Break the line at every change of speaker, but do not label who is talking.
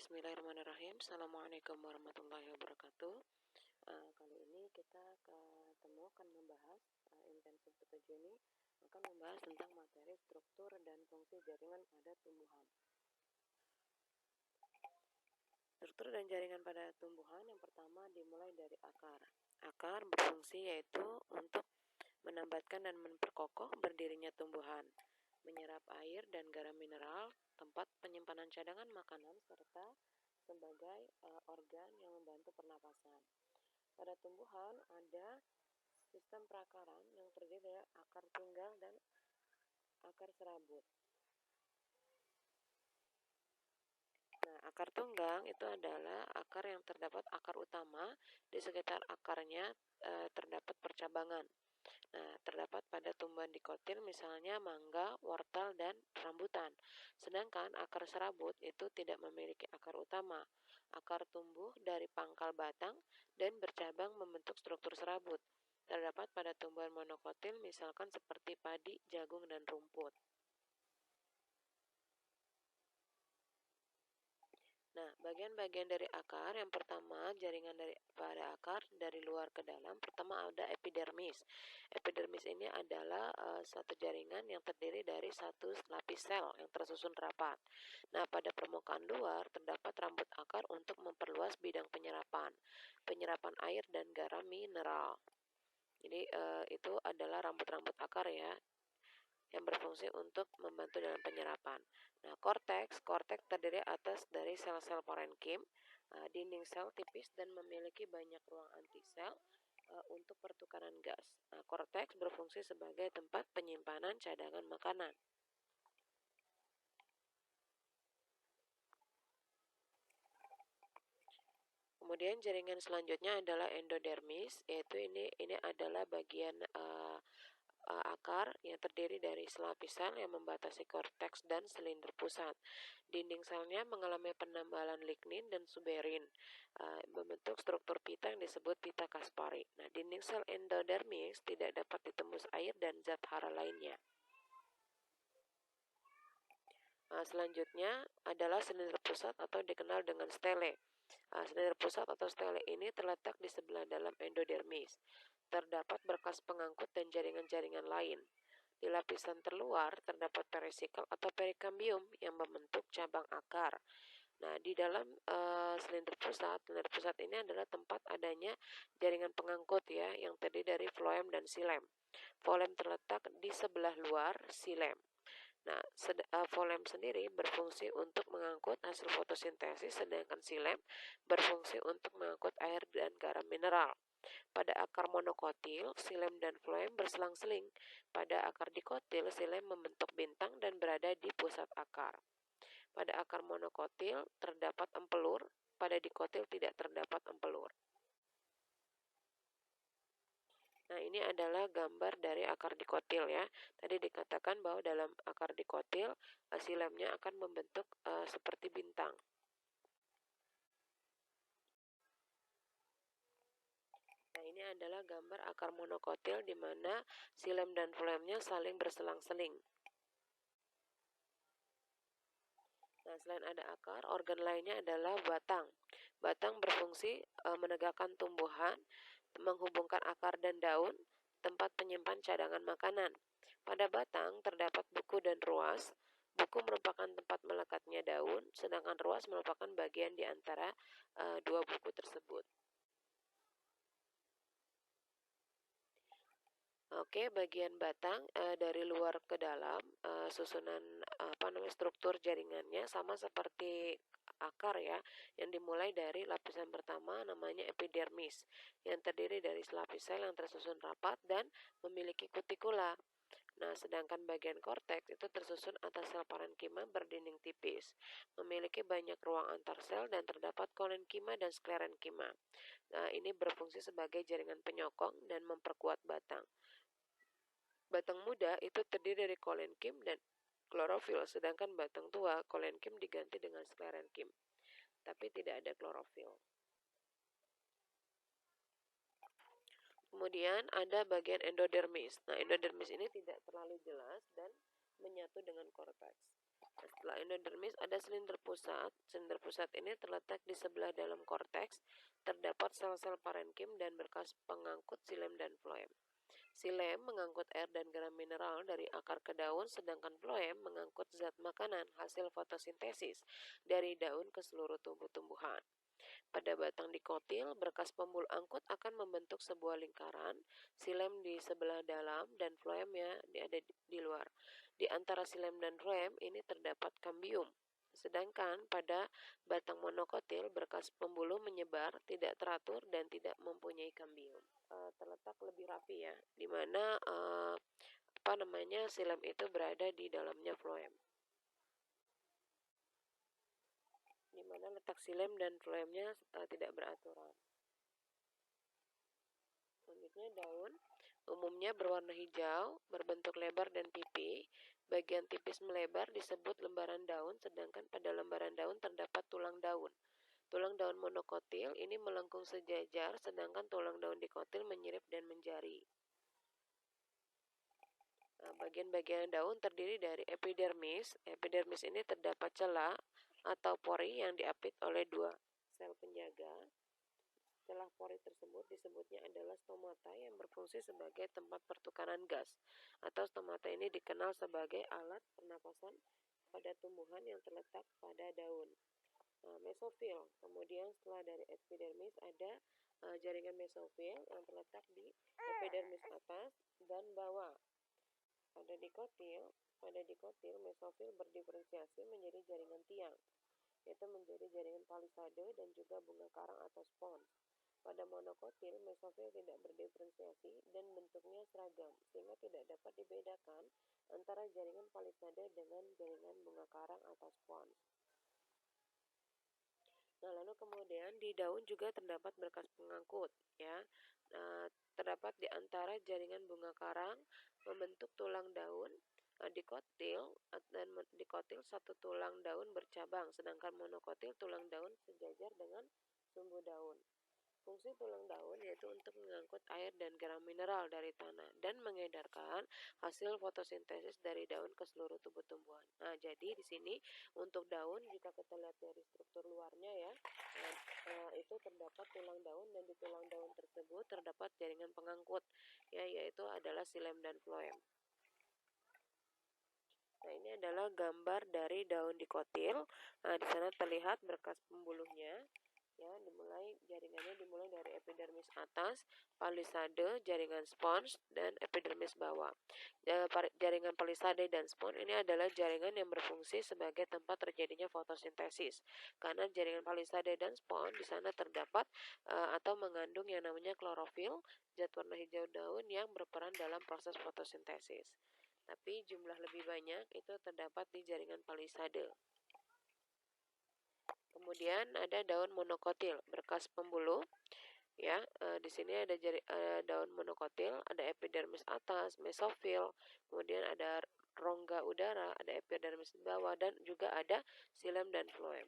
Bismillahirrahmanirrahim. Assalamualaikum warahmatullahi wabarakatuh. Kali ini kita akan membahas intensif 7 ini akan membahas tentang materi struktur dan fungsi jaringan pada tumbuhan. Struktur dan jaringan pada tumbuhan yang pertama dimulai dari akar. Akar berfungsi yaitu untuk menambatkan dan memperkokoh berdirinya tumbuhan, menyerap air dan garam mineral, tempat penyimpanan cadangan makanan, serta sebagai organ yang membantu pernapasan. Pada tumbuhan ada sistem perakaran yang terdiri dari akar tunggang dan akar serabut. Nah, akar tunggang itu adalah akar yang terdapat akar utama, di sekitar akarnya terdapat percabangan. Nah, terdapat pada tumbuhan dikotil misalnya mangga, wortel, dan rambutan. Sedangkan akar serabut itu tidak memiliki akar utama. Akar tumbuh dari pangkal batang dan bercabang membentuk struktur serabut. Terdapat pada tumbuhan monokotil misalkan seperti padi, jagung, dan rumput. Nah, bagian-bagian dari akar, yang pertama jaringan pada akar dari luar ke dalam. Pertama ada epidermis. Epidermis ini adalah satu jaringan yang terdiri dari satu lapis sel yang tersusun rapat. Nah, pada permukaan luar terdapat rambut akar untuk memperluas bidang penyerapan air dan garam mineral. Jadi itu adalah rambut-rambut akar ya, yang berfungsi untuk membantu dalam penyerapan. Nah, korteks terdiri atas dari sel-sel parenkim, dinding sel tipis dan memiliki banyak ruang antisel untuk pertukaran gas. Nah, korteks berfungsi sebagai tempat penyimpanan cadangan makanan. Kemudian jaringan selanjutnya adalah endodermis, yaitu ini adalah bagian akar yang terdiri dari selapis sel yang membatasi korteks dan silinder pusat. Dinding selnya mengalami penambalan lignin dan suberin, membentuk struktur pita yang disebut pita Kaspari. Nah, dinding sel endodermis tidak dapat ditembus air dan zat hara lainnya. Selanjutnya adalah silinder pusat atau dikenal dengan stele. Silinder pusat atau stele ini terletak di sebelah dalam endodermis. Terdapat berkas pengangkut dan jaringan-jaringan lain. Di lapisan terluar terdapat perisikal atau perikambium yang membentuk cabang akar. Nah, di dalam silinder pusat ini adalah tempat adanya jaringan pengangkut ya, yang terdiri dari floem dan xilem. Floem terletak di sebelah luar xilem. Nah, floem sendiri berfungsi untuk mengangkut hasil fotosintesis, sedangkan xilem berfungsi untuk mengangkut air dan garam mineral. Pada akar monokotil, xilem dan floem berselang-seling. Pada akar dikotil, xilem membentuk bintang dan berada di pusat akar. Pada akar monokotil terdapat empelur, pada dikotil tidak terdapat empelur. Nah, ini adalah gambar dari akar dikotil ya. Tadi dikatakan bahwa dalam akar dikotil, xilemnya akan membentuk seperti bintang. Nah, ini adalah gambar akar monokotil di mana xilem dan floemnya saling berselang-seling. Nah, selain ada akar, organ lainnya adalah batang. Batang berfungsi menegakkan tumbuhan, menghubungkan akar dan daun, tempat penyimpan cadangan makanan. Pada batang terdapat buku dan ruas. Buku merupakan tempat melekatnya daun, sedangkan ruas merupakan bagian di antara dua buku tersebut. Oke, bagian batang dari luar ke dalam, susunan struktur jaringannya sama seperti akar ya, yang dimulai dari lapisan pertama namanya epidermis, yang terdiri dari selapis sel yang tersusun rapat dan memiliki kutikula. Nah, sedangkan bagian korteks itu tersusun atas sel parenkima berdinding tipis, memiliki banyak ruang antar sel dan terdapat kolenkima dan sklerenkima. Nah, ini berfungsi sebagai jaringan penyokong dan memperkuat batang. Batang muda itu terdiri dari kolenkim dan klorofil, sedangkan batang tua kolenkim diganti dengan sklerenkim, tapi tidak ada klorofil. Kemudian ada bagian endodermis. Nah, endodermis ini tidak terlalu jelas dan menyatu dengan korteks. Setelah endodermis ada silinder pusat. Silinder pusat ini terletak di sebelah dalam korteks. Terdapat sel-sel parenkim dan berkas pengangkut xilem dan floem. Xilem mengangkut air dan garam mineral dari akar ke daun, sedangkan floem mengangkut zat makanan hasil fotosintesis dari daun ke seluruh tumbuh-tumbuhan. Pada batang dikotil, berkas pembuluh angkut akan membentuk sebuah lingkaran, xilem di sebelah dalam dan floemnya ada di luar. Di antara xilem dan floem ini terdapat kambium. Sedangkan pada batang monokotil, berkas pembuluh menyebar, tidak teratur dan tidak mempunyai kambium. Terletak lebih rapi ya, di mana xilem itu berada di dalamnya floem. Di mana letak xilem dan floemnya tidak beraturan. Selanjutnya daun, umumnya berwarna hijau, berbentuk lebar dan pipi. Bagian tipis melebar disebut lembaran daun, sedangkan pada lembaran daun terdapat tulang daun. Tulang daun monokotil ini melengkung sejajar, sedangkan tulang daun dikotil menyirip dan menjari. Bagian-bagian daun terdiri dari epidermis. Epidermis ini terdapat celah atau pori yang diapit oleh dua sel penjaga. Celah pori tersebut disebutnya adalah stomata yang berfungsi sebagai tempat pertukaran gas, atau stomata ini dikenal sebagai alat pernapasan pada tumbuhan yang terletak pada daun. Mesofil, kemudian setelah dari epidermis ada jaringan mesofil yang terletak di epidermis atas dan bawah. Pada dikotil mesofil berdiferensiasi menjadi jaringan tiang, yaitu menjadi jaringan palisade dan juga bunga karang atau spons. Pada monokotil, mesofil tidak berdiferensiasi dan bentuknya seragam, sehingga tidak dapat dibedakan antara jaringan palisade dengan jaringan bunga karang atau spons. Nah, lalu kemudian di daun juga terdapat berkas pengangkut, ya. Terdapat di antara jaringan bunga karang membentuk tulang daun. Dikotil satu tulang daun bercabang, sedangkan monokotil tulang daun sejajar dengan sumbu daun. Fungsi tulang daun yaitu untuk mengangkut air dan garam mineral dari tanah dan mengedarkan hasil fotosintesis dari daun ke seluruh tubuh tumbuhan. Nah, jadi di sini untuk daun jika kita lihat dari struktur luarnya ya, itu terdapat tulang daun dan di tulang daun tersebut terdapat jaringan pengangkut, ya, yaitu adalah xilem dan floem. Nah, ini adalah gambar dari daun dikotil. Nah, di sana terlihat berkas pembuluhnya. Ya, jaringannya dimulai dari epidermis atas, palisade, jaringan spons, dan epidermis bawah. Jaringan palisade dan spons ini adalah jaringan yang berfungsi sebagai tempat terjadinya fotosintesis. Karena jaringan palisade dan spons di sana terdapat atau mengandung yang namanya klorofil, zat warna hijau daun yang berperan dalam proses fotosintesis. Tapi jumlah lebih banyak itu terdapat di jaringan palisade. Kemudian ada daun monokotil, berkas pembuluh. Ya, di sini ada daun monokotil, ada epidermis atas, mesofil, kemudian ada rongga udara, ada epidermis bawah, dan juga ada xilem dan floem.